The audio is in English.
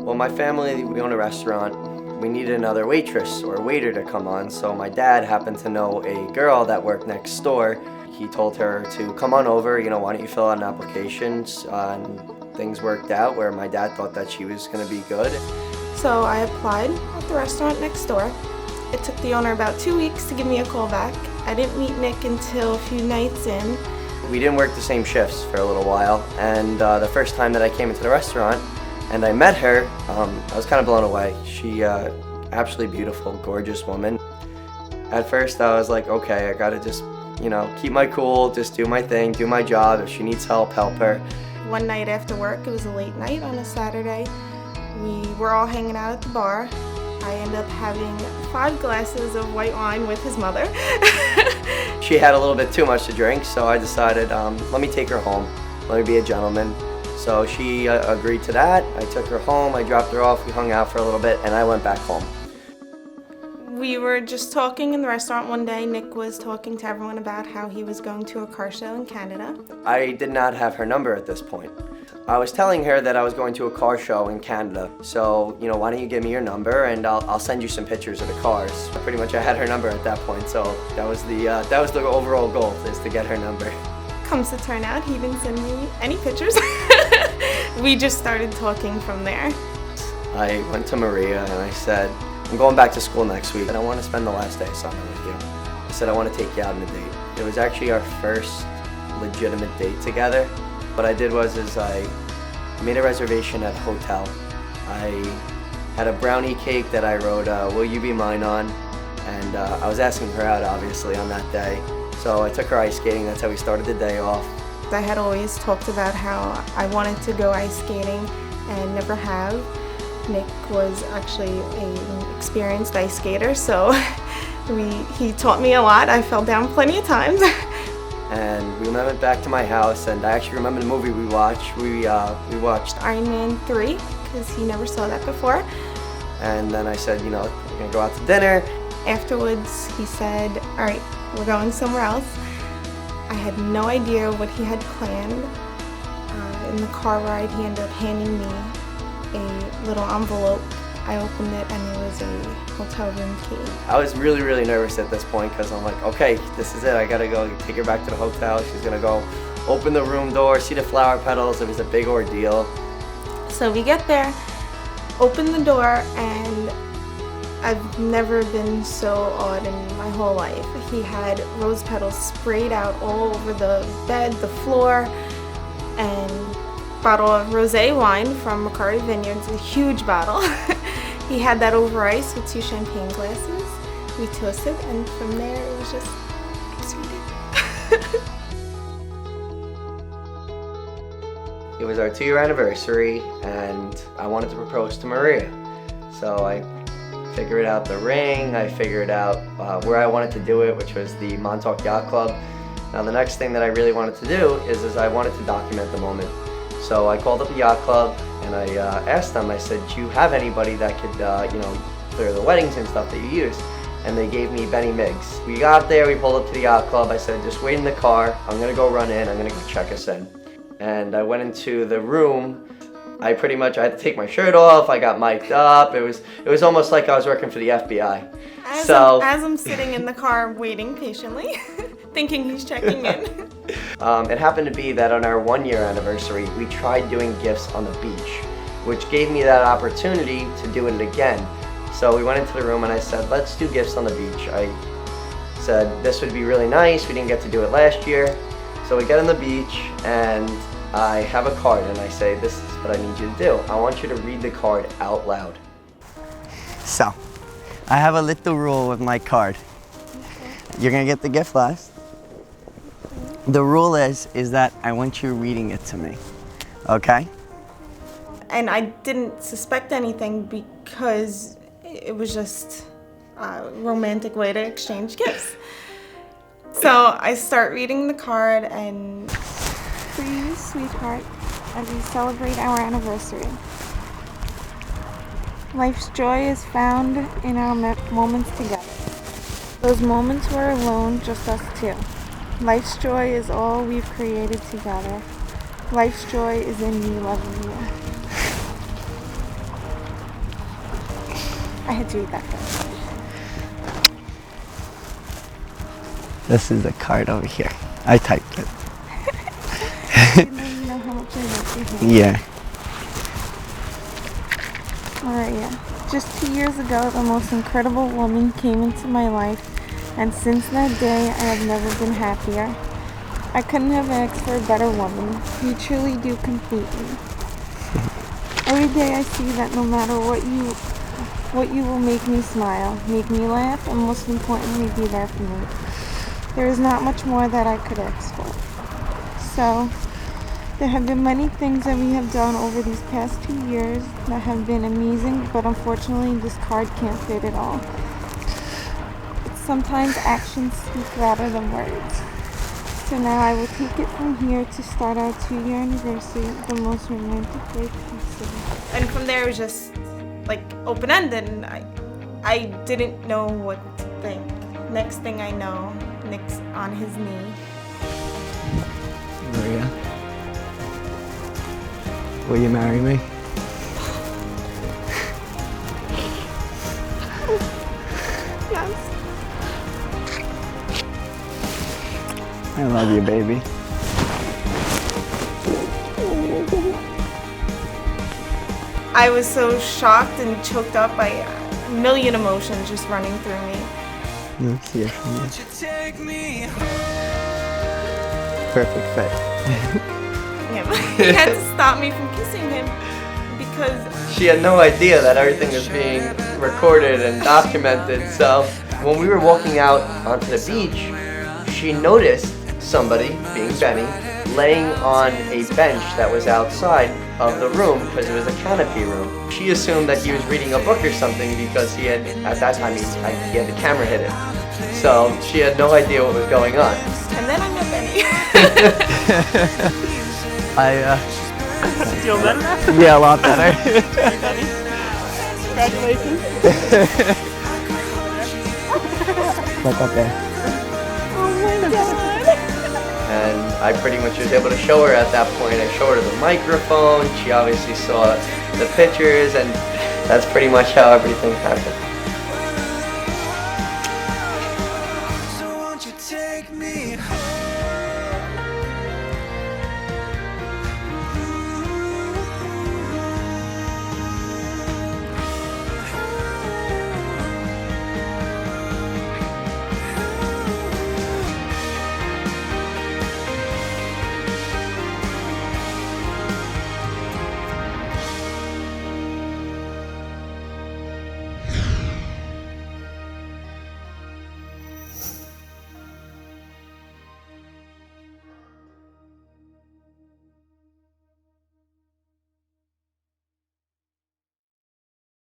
Well, my family, we own a restaurant. We needed another waitress or waiter to come on, so my dad happened to know a girl that worked next door. He told her to come on over, why don't you fill out an application? And things worked out where my dad thought that she was gonna be good. So I applied at the restaurant next door. It took the owner about 2 weeks to give me a call back. I didn't meet Nick until a few nights in. We didn't work the same shifts for a little while, and the first time that I came into the restaurant and I met her, I was kind of blown away. She, absolutely beautiful, gorgeous woman. At first I was like, okay, I gotta just, keep my cool, just do my thing, do my job. If she needs help her. One night after work, it was a late night on a Saturday, we were all hanging out at the bar. I ended up having 5 glasses of white wine with his mother. She had a little bit too much to drink, so I decided, let me take her home. Let me be a gentleman. So she agreed to that. I took her home, I dropped her off, we hung out for a little bit, and I went back home. We were just talking in the restaurant one day. Nick was talking to everyone about how he was going to a car show in Canada. I did not have her number at this point. I was telling her that I was going to a car show in Canada, so, why don't you give me your number and I'll send you some pictures of the cars. Pretty much I had her number at that point, so that was the overall goal, is to get her number. Comes to turn out, he didn't send me any pictures. We just started talking from there. I went to Maria and I said, I'm going back to school next week and I want to spend the last day of summer with you. I said, I want to take you out on a date. It was actually our first legitimate date together. What I did was I made a reservation at a hotel. I had a brownie cake that I wrote, Will You Be Mine on, and I was asking her out obviously on that day. So I took her ice skating, that's how we started the day off. I had always talked about how I wanted to go ice skating and never have. Nick was actually an experienced ice skater, so he taught me a lot. I fell down plenty of times. And we went back to my house, and I actually remember the movie we watched. We watched Iron Man 3, because he never saw that before. And then I said, we're gonna go out to dinner. Afterwards, he said, all right, we're going somewhere else. I had no idea what he had planned. In the car ride, he ended up handing me a little envelope. I opened it and it was a hotel room key. I was really, really nervous at this point because I'm like, okay, this is it. I gotta go take her back to the hotel. She's gonna go open the room door, see the flower petals. It was a big ordeal. So we get there, open the door, and I've never been so awed in my whole life. He had rose petals sprayed out all over the bed, the floor, and a bottle of rosé wine from Macari Vineyards, a huge bottle. He had that over ice with 2 champagne glasses. We toasted, and from there it was just exciting. It was our 2-year anniversary, and I wanted to propose to Maria. So I figured out the ring, I figured out where I wanted to do it, which was the Montauk Yacht Club. Now the next thing that I really wanted to do is I wanted to document the moment. So I called up the yacht club and I asked them, I said, do you have anybody that could, clear the weddings and stuff that you use? And they gave me Benny Miggs. We got there, we pulled up to the yacht club. I said, just wait in the car. I'm gonna go run in, I'm gonna go check us in. And I went into the room. I had to take my shirt off, I got mic'd up. It was almost like I was working for the FBI. As I'm sitting in the car waiting patiently, thinking he's checking in. It happened to be that on our 1-year anniversary, we tried doing gifts on the beach, which gave me that opportunity to do it again. So we went into the room and I said, let's do gifts on the beach. I said, this would be really nice. We didn't get to do it last year. So we get on the beach and I have a card and I say, this is what I need you to do. I want you to read the card out loud. So, I have a little rule with my card. You're gonna get the gift last. The rule is that I want you reading it to me, okay? And I didn't suspect anything because it was just a romantic way to exchange gifts. So I start reading the card, and for you, sweetheart, as we celebrate our anniversary. Life's joy is found in our moments together. Those moments we're alone, just us two. Life's joy is all we've created together. Life's joy is in me loving you. I had to read that first. This is the card over here. I typed it. You know how much I love your hand. Yeah. Maria, just 2 years ago, the most incredible woman came into my life, and since that day, I have never been happier. I couldn't have asked for a better woman. You truly do complete me. Every day I see that no matter what you will make me smile, make me laugh, and most importantly, be there for me. There is not much more that I could ask for. So, there have been many things that we have done over these past 2 years that have been amazing, but unfortunately this card can't fit it all. Sometimes actions speak louder than words. So now I will take it from here to start our 2-year anniversary the most romantic way possible. And from there it was just like open-ended, and I didn't know what to think. Next thing I know, Nick's on his knee. Maria, will you marry me? Yes. I love you, baby. I was so shocked and choked up by a million emotions just running through me. Let's hear from you. Perfect fit. Yeah, he had to stop me from kissing him because She had no idea that everything was being recorded and documented. So when we were walking out onto the beach, she noticed somebody, being Benny, laying on a bench that was outside of the room because it was a canopy room. She assumed that he was reading a book or something because he had, at that time, he had the camera hidden. So she had no idea what was going on. and then I met Benny. Feel better now? Yeah, a lot better. Congratulations. Look up there. Oh my god. And I pretty much was able to show her at that point. I showed her the microphone. She obviously saw the pictures, and that's pretty much how everything happened.